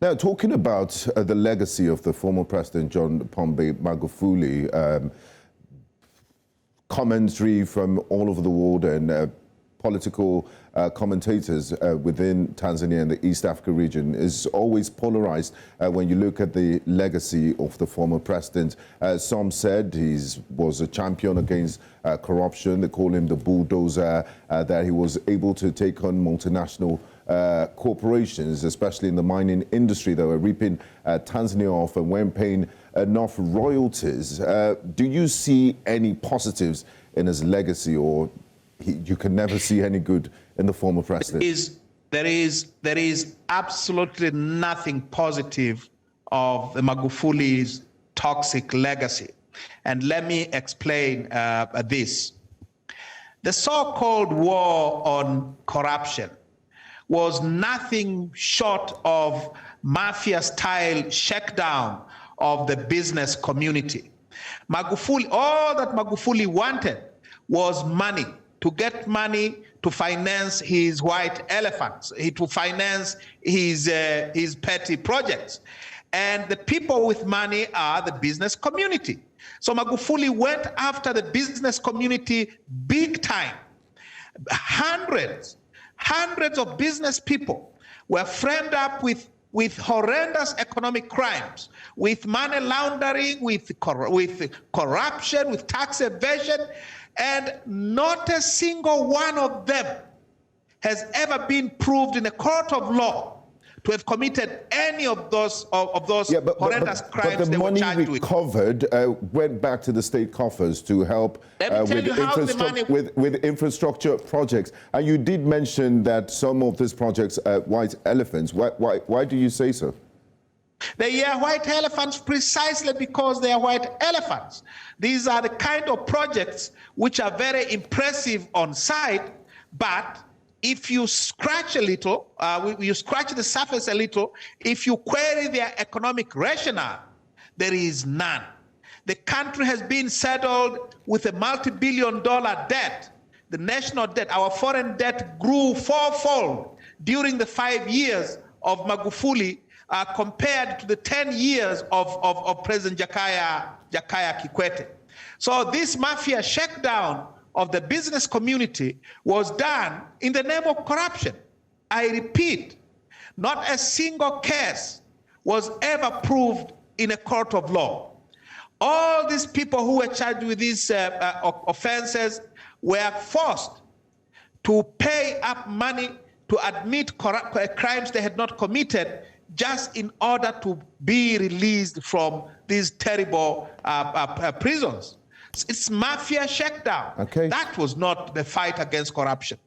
Now, talking about the legacy of the former President John Pombe Magufuli, commentary from all over the world and political commentators within Tanzania and the East Africa region is always polarized when you look at the legacy of the former president. Some said he was a champion against corruption. They call him the bulldozer, that he was able to take on multinational corporations, especially in the mining industry, that were ripping Tanzania off and weren't paying enough royalties. Do you see any positives in his legacy, or you can never see any good in the former president? There is absolutely nothing positive of the Magufuli's toxic legacy. And let me explain this. The so-called war on corruption was nothing short of mafia-style shakedown of the business community. Magufuli, all that Magufuli wanted was money, to get money to finance his white elephants, to finance his petty projects. And the people with money are the business community. So Magufuli went after the business community big time. Hundreds of business people were framed up with horrendous economic crimes, with money laundering, with corruption, with tax evasion, and not a single one of them has ever been proved in a court of law to have committed any of those horrendous crimes. But the money recovered went back to the state coffers to help with infrastructure projects. And you did mention that some of these projects are white elephants. Why do you say so? They are white elephants precisely because they are white elephants. These are the kind of projects which are very impressive on sight, but if you scratch a little, you scratch the surface a little, if you query their economic rationale, there is none. The country has been saddled with a multi-billion-dollar debt. The national debt, our foreign debt, grew fourfold during the 5 years of Magufuli compared to the 10 years of President Jakaya Kikwete. So this mafia shakedown of the business community was done in the name of corruption. I repeat, not a single case was ever proved in a court of law. All these people who were charged with these offenses were forced to pay up money to admit crimes they had not committed, just in order to be released from these terrible prisons. It's mafia shakedown. Okay. That was not the fight against corruption.